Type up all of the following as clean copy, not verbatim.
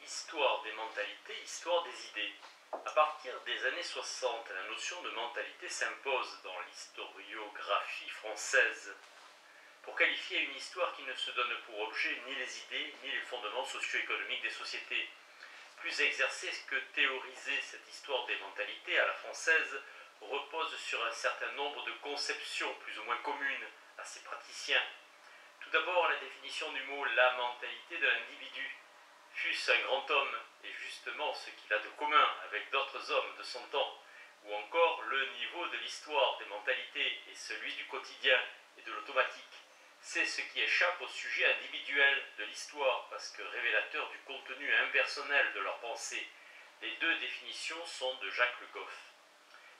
Histoire des mentalités, histoire des idées. À partir des années 60, la notion de mentalité s'impose dans l'historiographie française pour qualifier une histoire qui ne se donne pour objet ni les idées ni les fondements socio-économiques des sociétés. Plus exercer que théoriser, cette histoire des mentalités à la française repose sur un certain nombre de conceptions plus ou moins communes à ses praticiens. Tout d'abord, la définition du mot « la mentalité de l'individu ». Fût-ce un grand homme, et justement ce qu'il a de commun avec d'autres hommes de son temps, ou encore le niveau de l'histoire des mentalités et celui du quotidien et de l'automatique. C'est ce qui échappe au sujet individuel de l'histoire, parce que révélateur du contenu impersonnel de leur pensée. Les deux définitions sont de Jacques Le Goff.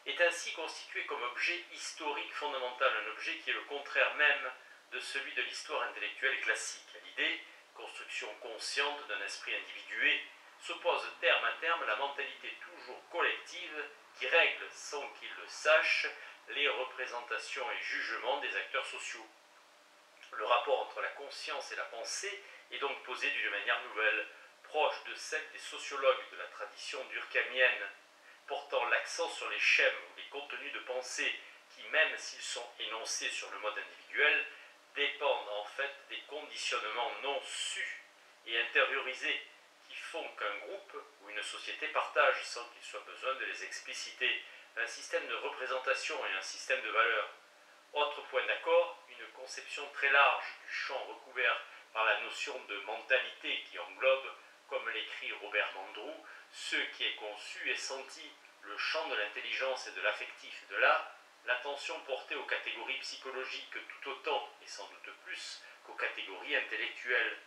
Est ainsi constitué comme objet historique fondamental, un objet qui est le contraire même de celui de l'histoire intellectuelle classique. L'idée, construction consciente d'un esprit individué, s'oppose terme à terme la mentalité toujours collective qui règle, sans qu'ils le sachent, les représentations et jugements des acteurs sociaux. Le rapport entre la conscience et la pensée est donc posé d'une manière nouvelle, proche de celle des sociologues de la tradition durkheimienne, portant l'accent sur les schèmes ou les contenus de pensée qui, même s'ils sont énoncés sur le mode individuel, dépendent en fait des conditionnements non sus et intériorisés qui font qu'un groupe ou une société partagent, sans qu'il soit besoin de les expliciter, un système de représentation et un système de valeurs. Autre point d'accord, une conception très large du champ recouvert par la notion de mentalité qui englobe, comme l'écrit Robert Mandrou, ce qui est conçu et senti, le champ de l'intelligence et de l'affectif. De là, l'attention portée aux catégories psychologiques tout autant, et sans doute plus, qu'aux catégories intellectuelles.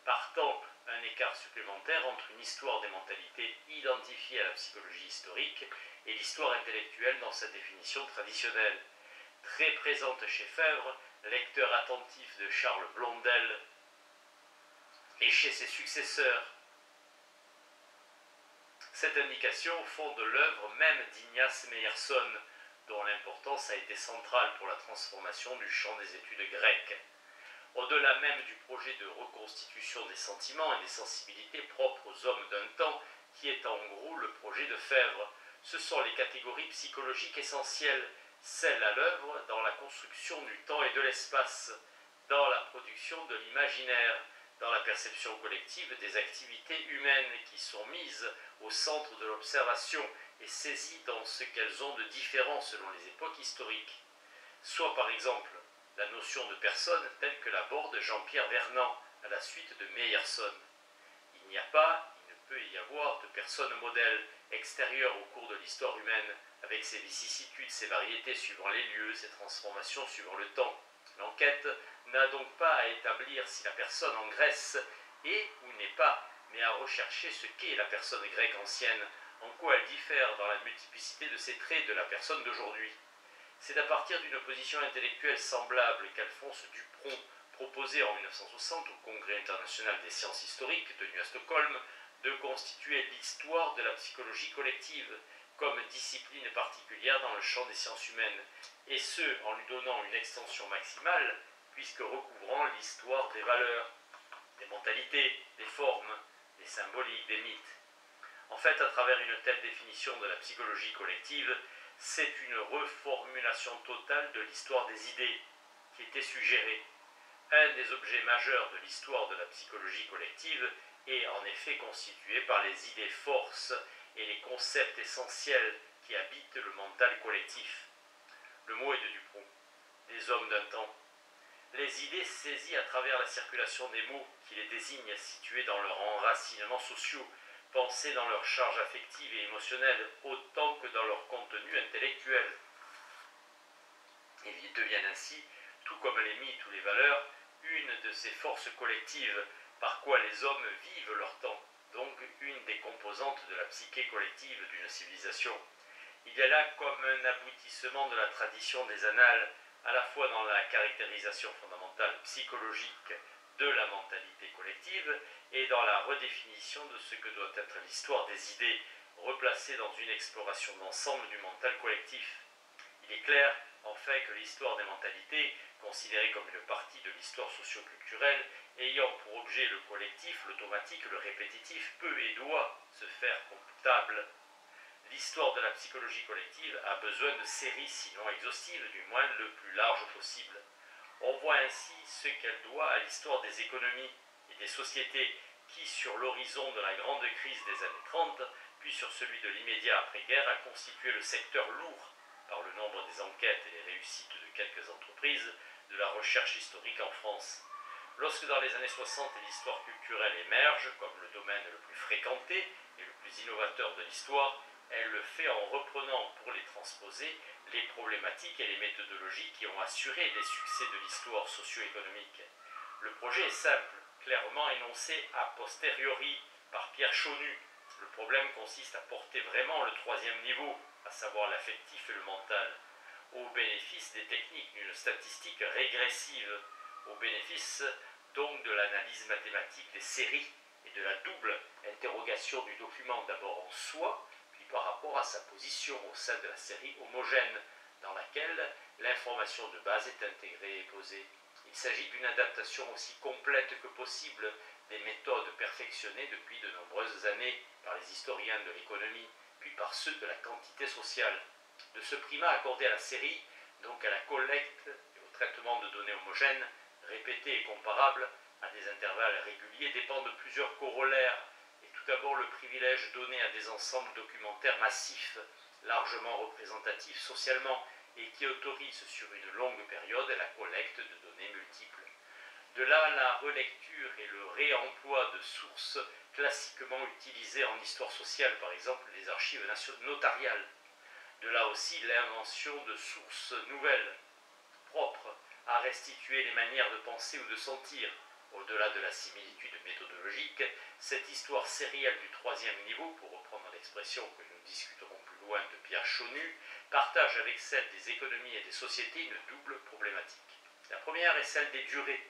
Partant, un écart supplémentaire entre une histoire des mentalités identifiée à la psychologie historique et l'histoire intellectuelle dans sa définition traditionnelle. Très présente chez Febvre, lecteur attentif de Charles Blondel, et chez ses successeurs. Cette indication fonde l'œuvre même d'Ignace Meyerson, dont l'importance a été centrale pour la transformation du champ des études grecques. Au-delà même du projet de reconstitution des sentiments et des sensibilités propres aux hommes d'un temps, qui est en gros le projet de Febvre, ce sont les catégories psychologiques essentielles, celles à l'œuvre dans la construction du temps et de l'espace, dans la production de l'imaginaire, dans la perception collective des activités humaines qui sont mises au centre de l'observation et saisies dans ce qu'elles ont de différent selon les époques historiques. Soit par exemple la notion de personne telle que l'aborde Jean-Pierre Vernant à la suite de Meyerson. Il n'y a pas, il ne peut y avoir de personne modèle extérieure au cours de l'histoire humaine, avec ses vicissitudes, ses variétés suivant les lieux, ses transformations suivant le temps. L'enquête n'a donc pas à établir si la personne en Grèce est ou n'est pas, mais à rechercher ce qu'est la personne grecque ancienne, en quoi elle diffère dans la multiplicité de ses traits de la personne d'aujourd'hui. C'est à partir d'une position intellectuelle semblable qu'Alphonse Dupron proposait en 1960 au Congrès international des sciences historiques tenu à Stockholm de constituer l'histoire de la psychologie collective comme discipline particulière dans le champ des sciences humaines, et ce, en lui donnant une extension maximale, puisque recouvrant l'histoire des valeurs, des mentalités, des formes, des symboliques, des mythes. En fait, à travers une telle définition de la psychologie collective, c'est une reformulation totale de l'histoire des idées qui était suggérée. Un des objets majeurs de l'histoire de la psychologie collective est en effet constitué par les idées forces et les concepts essentiels qui habitent le mental collectif. Le mot est de Dupron, des hommes d'un temps. Les idées saisies à travers la circulation des mots qui les désignent, situés dans leur enracinement sociaux, pensés dans leur charge affective et émotionnelle autant que dans leur contenu intellectuel. Ils deviennent ainsi, tout comme les mythes ou les valeurs, une de ces forces collectives par quoi les hommes vivent leur temps, donc une des composantes de la psyché collective d'une civilisation. Il y a là comme un aboutissement de la tradition des annales, à la fois dans la caractérisation fondamentale psychologique de la mentalité collective et dans la redéfinition de ce que doit être l'histoire des idées, replacée dans une exploration d'ensemble du mental collectif. Il est clair, enfin, que l'histoire des mentalités, considérée comme une partie de l'histoire socio-culturelle, ayant pour objet le collectif, l'automatique, le répétitif, peut et doit se faire comptable. L'histoire de la psychologie collective a besoin de séries, sinon exhaustives, du moins le plus large possible. On voit ainsi ce qu'elle doit à l'histoire des économies et des sociétés qui, sur l'horizon de la grande crise des années 30, puis sur celui de l'immédiat après-guerre, a constitué le secteur lourd, par le nombre des enquêtes et les réussites de quelques entreprises, de la recherche historique en France. Lorsque dans les années 60 l'histoire culturelle émerge comme le domaine le plus fréquenté et le plus innovateur de l'histoire, elle le fait en reprenant pour les transposer les problématiques et les méthodologies qui ont assuré les succès de l'histoire socio-économique. Le projet est simple, clairement énoncé a posteriori par Pierre Chaunu. Le problème consiste à porter vraiment le troisième niveau, à savoir l'affectif et le mental, au bénéfice des techniques d'une statistique régressive, au bénéfice donc de l'analyse mathématique des séries et de la double interrogation du document d'abord en soi, puis par rapport à sa position au sein de la série homogène, dans laquelle l'information de base est intégrée et posée. Il s'agit d'une adaptation aussi complète que possible des méthodes perfectionnées depuis de nombreuses années par les historiens de l'économie, puis par ceux de la quantité sociale. De ce primat accordé à la série, donc à la collecte et au traitement de données homogènes, répétées et comparables à des intervalles réguliers, dépendent plusieurs corollaires, et tout d'abord le privilège donné à des ensembles documentaires massifs, largement représentatifs socialement, et qui autorisent sur une longue période la collecte de données multiples. De là la relecture et le réemploi de sources classiquement utilisées en histoire sociale, par exemple les archives notariales. De là aussi l'invention de sources nouvelles, propres à restituer les manières de penser ou de sentir. Au-delà de la similitude méthodologique, cette histoire sérielle du troisième niveau, pour reprendre l'expression que nous discuterons plus loin de Pierre Chaunu, partage avec celle des économies et des sociétés une double problématique. La première est celle des durées.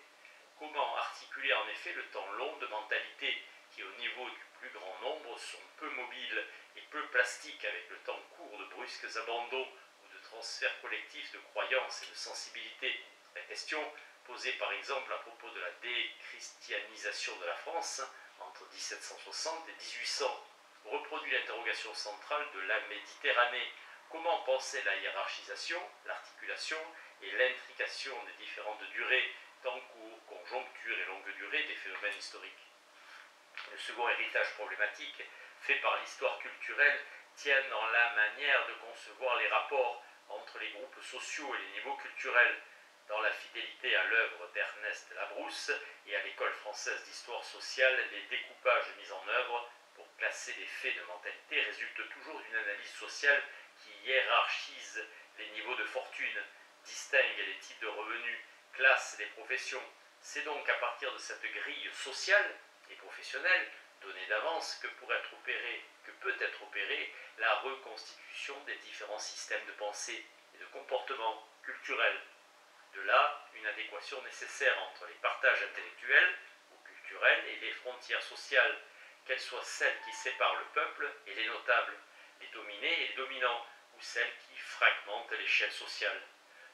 Comment articuler en effet le temps long de mentalités qui, au niveau du plus grand nombre, sont peu mobiles et peu plastiques avec le temps court de brusques abandons ou de transferts collectifs de croyances et de sensibilités. La question posée par exemple à propos de la déchristianisation de la France entre 1760 et 1800 reproduit l'interrogation centrale de la Méditerranée. Comment penser la hiérarchisation, l'articulation et l'intrication des différentes durées, temps court, conjoncture et longue durée des phénomènes historiques. Le second héritage problématique fait par l'histoire culturelle tient dans la manière de concevoir les rapports entre les groupes sociaux et les niveaux culturels, dans la fidélité à l'œuvre d'Ernest Labrousse et à l'école française d'histoire sociale. Les découpages mis en œuvre pour classer les faits de mentalité résultent toujours d'une analyse sociale qui hiérarchise les niveaux de fortune, distingue les types de revenus, classe les professions. C'est donc à partir de cette grille sociale et professionnelle donnée d'avance que peut être opérée la reconstitution des différents systèmes de pensée et de comportement culturel. De là, une adéquation nécessaire entre les partages intellectuels ou culturels et les frontières sociales, qu'elles soient celles qui séparent le peuple et les notables, les dominés et les dominants, ou celles qui fragmentent l'échelle sociale.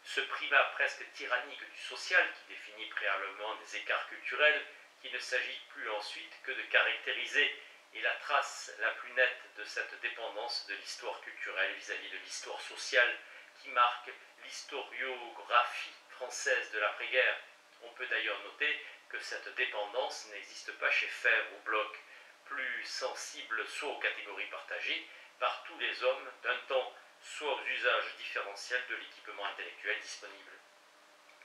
Ce primat presque tyrannique du social qui définit préalablement des écarts culturels qu'il ne s'agit plus ensuite que de caractériser est la trace la plus nette de cette dépendance de l'histoire culturelle vis-à-vis de l'histoire sociale qui marque l'historiographie française de l'après-guerre. On peut d'ailleurs noter que cette dépendance n'existe pas chez Fèvre ou Bloch, plus sensibles soit aux catégories partagées par tous les hommes d'un temps, soit aux usages différentiels de l'équipement intellectuel disponible.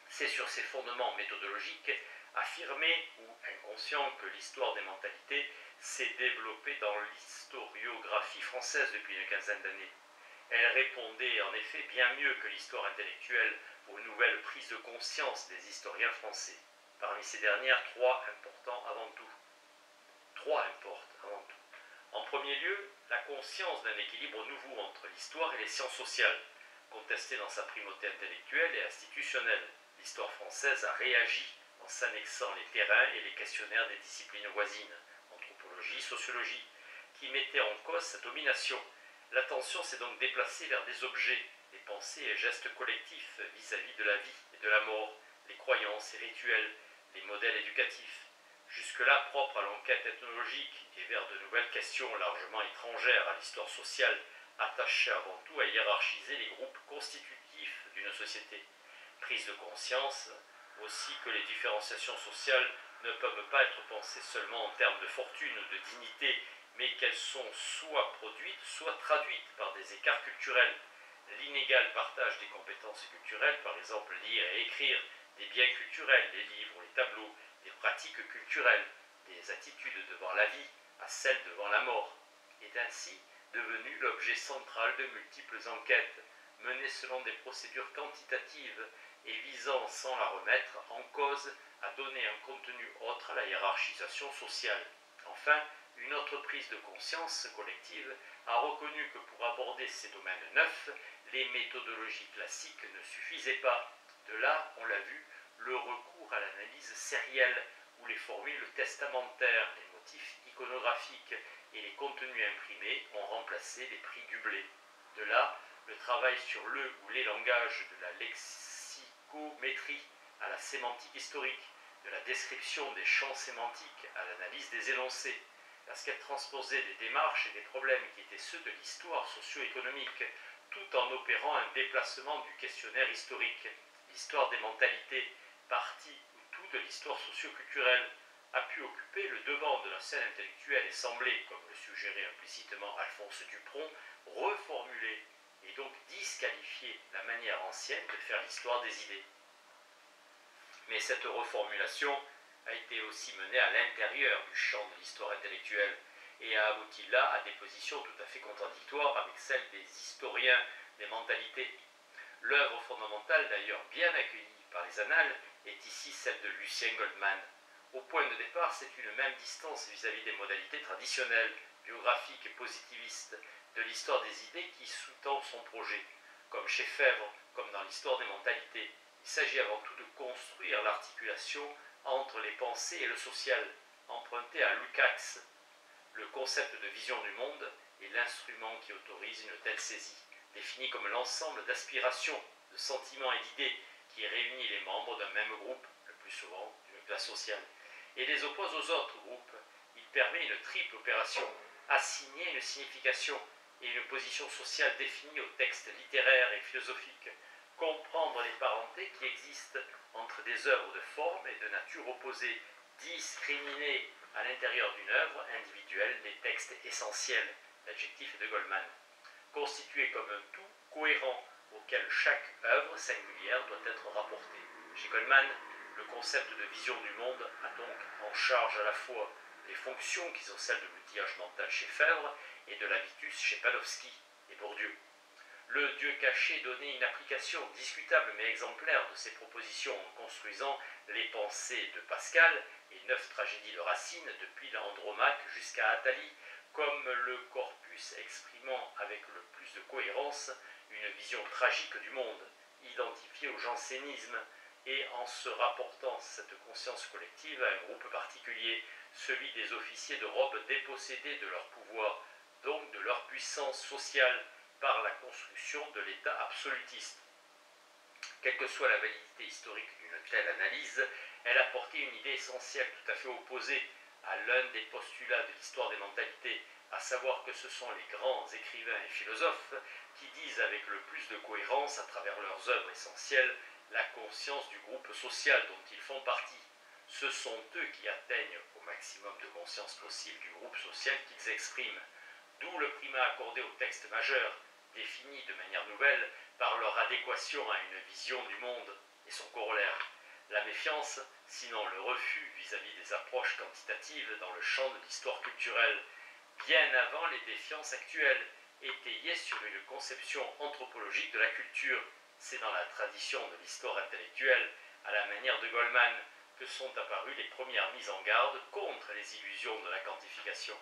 C'est sur ces fondements méthodologiques, affirmés ou inconscients, que l'histoire des mentalités s'est développée dans l'historiographie française depuis une quinzaine d'années. Elle répondait en effet bien mieux que l'histoire intellectuelle aux nouvelles prises de conscience des historiens français. Parmi ces dernières, trois importent avant tout. En premier lieu, la conscience d'un équilibre nouveau entre l'histoire et les sciences sociales, contestée dans sa primauté intellectuelle et institutionnelle. L'histoire française a réagi en s'annexant les terrains et les questionnaires des disciplines voisines, anthropologie, sociologie, qui mettaient en cause sa domination. L'attention s'est donc déplacée vers des objets des pensées et gestes collectifs vis-à-vis de la vie et de la mort, les croyances et rituels, les modèles éducatifs, jusque-là propres à l'enquête ethnologique et vers de nouvelles questions largement étrangères à l'histoire sociale, attachées avant tout à hiérarchiser les groupes constitutifs d'une société. Prise de conscience aussi que les différenciations sociales ne peuvent pas être pensées seulement en termes de fortune ou de dignité, mais qu'elles sont soit produites, soit traduites par des écarts culturels. L'inégal partage des compétences culturelles, par exemple lire et écrire, des biens culturels, les livres, les tableaux, des pratiques culturelles, des attitudes devant la vie à celles devant la mort, est ainsi devenu l'objet central de multiples enquêtes, menées selon des procédures quantitatives et visant, sans la remettre en cause, à donner un contenu autre à la hiérarchisation sociale. Enfin, une autre prise de conscience collective a reconnu que pour aborder ces domaines neufs, les méthodologies classiques ne suffisaient pas. De là, on l'a vu, le recours à l'analyse sérielle, où les formules testamentaires, les motifs iconographiques et les contenus imprimés ont remplacé les prix du blé. De là, le travail sur le ou les langages de la lexicométrie à la sémantique historique, de la description des champs sémantiques à l'analyse des énoncés, parce qu'elle transposait des démarches et des problèmes qui étaient ceux de l'histoire socio-économique, tout en opérant un déplacement du questionnaire historique. L'histoire des mentalités, partie ou tout de l'histoire socio-culturelle, a pu occuper le devant de la scène intellectuelle et semblait, comme le suggérait implicitement Alphonse Dupron, reformuler et donc disqualifier la manière ancienne de faire l'histoire des idées. Mais cette reformulation a été aussi menée à l'intérieur du champ de l'histoire intellectuelle et a abouti là à des positions tout à fait contradictoires avec celles des historiens des mentalités. L'œuvre fondamentale, d'ailleurs bien accueillie par les annales, est ici celle de Lucien Goldman. Au point de départ, c'est une même distance vis-à-vis des modalités traditionnelles, biographiques et positivistes de l'histoire des idées qui sous-tend son projet. Comme chez Fèvre, comme dans l'histoire des mentalités, il s'agit avant tout de construire l'articulation entre les pensées et le social, emprunté à Lukács. Le concept de vision du monde est l'instrument qui autorise une telle saisie, défini comme l'ensemble d'aspirations, de sentiments et d'idées qui réunit les membres d'un même groupe, le plus souvent d'une classe sociale, et les oppose aux autres groupes. Il permet une triple opération, assigner une signification et une position sociale définie aux textes littéraires et philosophiques, comprendre les parentés qui existent entre des œuvres de forme et de nature opposée, discriminer à l'intérieur d'une œuvre individuelle les textes essentiels, l'adjectif de Goldman, constitué comme un tout cohérent auquel chaque œuvre singulière doit être rapportée. Chez Goldman, le concept de vision du monde a donc en charge à la fois les fonctions qui sont celles de l'outillage mental chez Fèvre et de l'habitus chez Panofsky et Bourdieu. Le Dieu caché donnait une application discutable mais exemplaire de ces propositions en construisant les pensées de Pascal et 9 tragédies de Racine depuis l'Andromaque jusqu'à Athalie, comme le corpus exprimant avec le plus de cohérence une vision tragique du monde, identifiée au jansénisme, et en se rapportant cette conscience collective à un groupe particulier, celui des officiers de robe dépossédés de leur pouvoir, donc de leur puissance sociale, par la construction de l'État absolutiste. Quelle que soit la validité historique d'une telle analyse, elle apportait une idée essentielle tout à fait opposée à l'un des postulats de l'histoire des mentalités, à savoir que ce sont les grands écrivains et philosophes qui disent avec le plus de cohérence, à travers leurs œuvres essentielles, la conscience du groupe social dont ils font partie. Ce sont eux qui atteignent au maximum de conscience possible du groupe social qu'ils expriment, d'où le primat accordé aux textes majeurs, définis de manière nouvelle par leur adéquation à une vision du monde et son corollaire. La méfiance, sinon le refus vis-à-vis des approches quantitatives dans le champ de l'histoire culturelle, bien avant les défiances actuelles, étayées sur une conception anthropologique de la culture. C'est dans la tradition de l'histoire intellectuelle, à la manière de Goldman, que sont apparues les premières mises en garde contre les illusions de la quantification.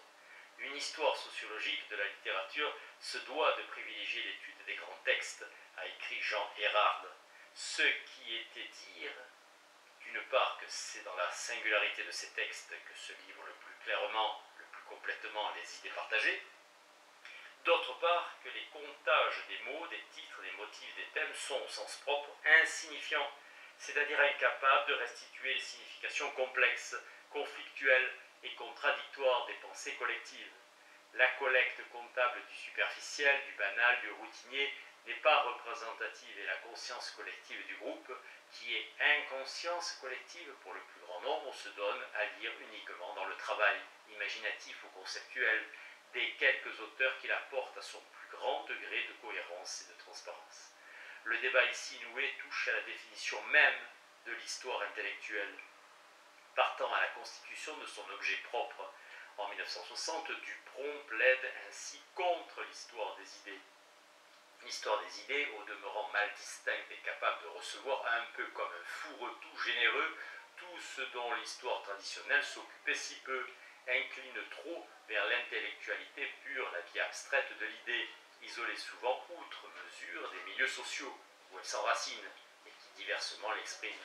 Une histoire sociologique de la littérature se doit de privilégier l'étude des grands textes, a écrit Jean Erhard. Ce qui était dire, d'une part, que c'est dans la singularité de ces textes que se livrent le plus clairement, le plus complètement les idées partagées, D'autre part, que les comptages des mots, des titres, des motifs, des thèmes sont au sens propre insignifiants, c'est-à-dire incapables de restituer les significations complexes, conflictuelles et contradictoires des pensées collectives. La collecte comptable du superficiel, du banal, du routinier n'est pas représentative et la conscience collective du groupe, qui est inconscience collective pour le plus grand nombre, se donne à lire uniquement dans le travail imaginatif ou conceptuel des quelques auteurs qui la portent à son plus grand degré de cohérence et de transparence. Le débat ici noué touche à la définition même de l'histoire intellectuelle. Partant à la constitution de son objet propre, en 1960, Dupron plaide ainsi contre l'histoire des idées. L'histoire des idées, au demeurant mal distincte et capable de recevoir un peu comme un fourre-tout généreux tout ce dont l'histoire traditionnelle s'occupait si peu, incline trop vers l'intellectualité pure, la vie abstraite de l'idée, isolée souvent outre mesure des milieux sociaux, où elle s'enracine et qui diversement l'exprime.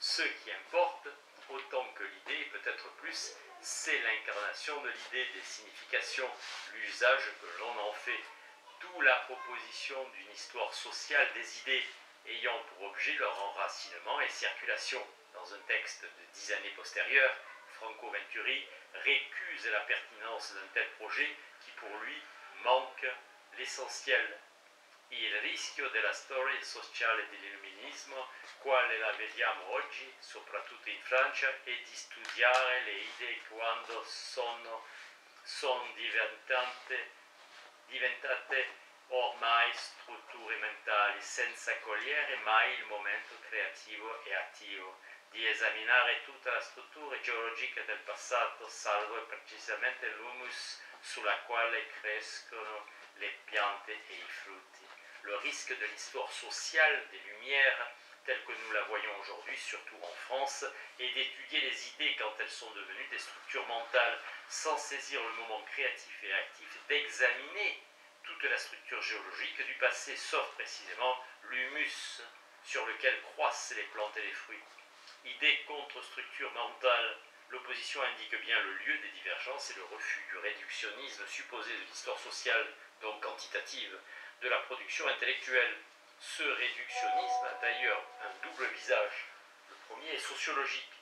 Ce qui importe, autant que l'idée, peut-être plus, c'est l'incarnation de l'idée, des significations, l'usage que l'on en fait. D'où la proposition d'une histoire sociale des idées ayant pour objet leur enracinement et circulation. Dans un texte de 10 années postérieures, Franco Venturi récuse la pertinence d'un tel projet qui pour lui manque l'essentiel. Il rischio della storia sociale dell'illuminismo, quale la vediamo oggi, soprattutto in Francia, è di studiare le idee quando sono diventate ormai strutture mentali, senza cogliere mai il momento creativo e attivo, di esaminare tutta la struttura geologica del passato, salvo precisamente l'humus sulla quale crescono le piante e i frutti. Le risque de l'histoire sociale des Lumières, telle que nous la voyons aujourd'hui, surtout en France, est d'étudier les idées quand elles sont devenues des structures mentales, sans saisir le moment créatif et actif d'examiner toute la structure géologique du passé, sauf précisément l'humus sur lequel croissent les plantes et les fruits. Idée contre structure mentale, l'opposition indique bien le lieu des divergences et le refus du réductionnisme supposé de l'histoire sociale, donc quantitative, de la production intellectuelle. Ce réductionnisme a d'ailleurs un double visage. Le premier est sociologique,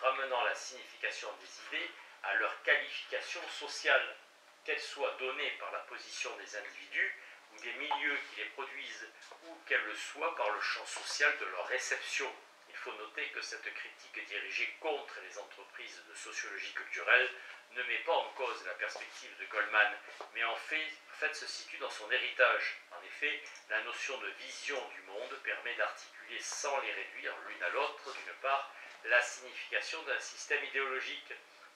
ramenant la signification des idées à leur qualification sociale, qu'elles soient données par la position des individus ou des milieux qui les produisent, ou qu'elles le soient par le champ social de leur réception. Il faut noter que cette critique dirigée contre les entreprises de sociologie culturelle ne met pas en cause la perspective de Goldman, mais en fait se situe dans son héritage. En effet, la notion de vision du monde permet d'articuler sans les réduire l'une à l'autre, d'une part, la signification d'un système idéologique,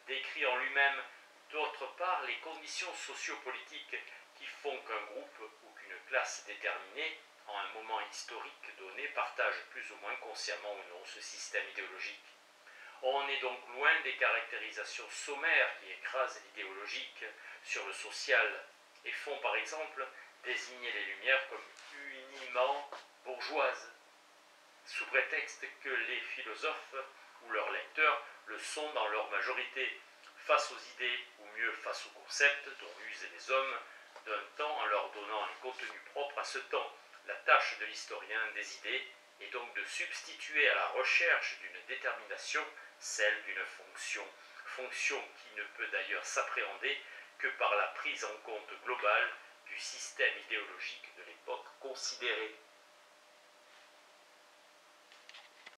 décrit en lui-même, d'autre part, les conditions sociopolitiques qui font qu'un groupe ou qu'une classe déterminée, en un moment historique donné, partage plus ou moins consciemment ou non ce système idéologique. On est donc loin des caractérisations sommaires qui écrasent l'idéologique sur le social et font par exemple désigner les Lumières comme uniment bourgeoises, sous prétexte que les philosophes ou leurs lecteurs le sont dans leur majorité, face aux idées, ou mieux face aux concepts dont usent les hommes d'un temps en leur donnant un contenu propre à ce temps. La tâche de l'historien des idées est donc de substituer à la recherche d'une détermination celle d'une fonction, fonction qui ne peut d'ailleurs s'appréhender que par la prise en compte globale du système idéologique de l'époque considérée.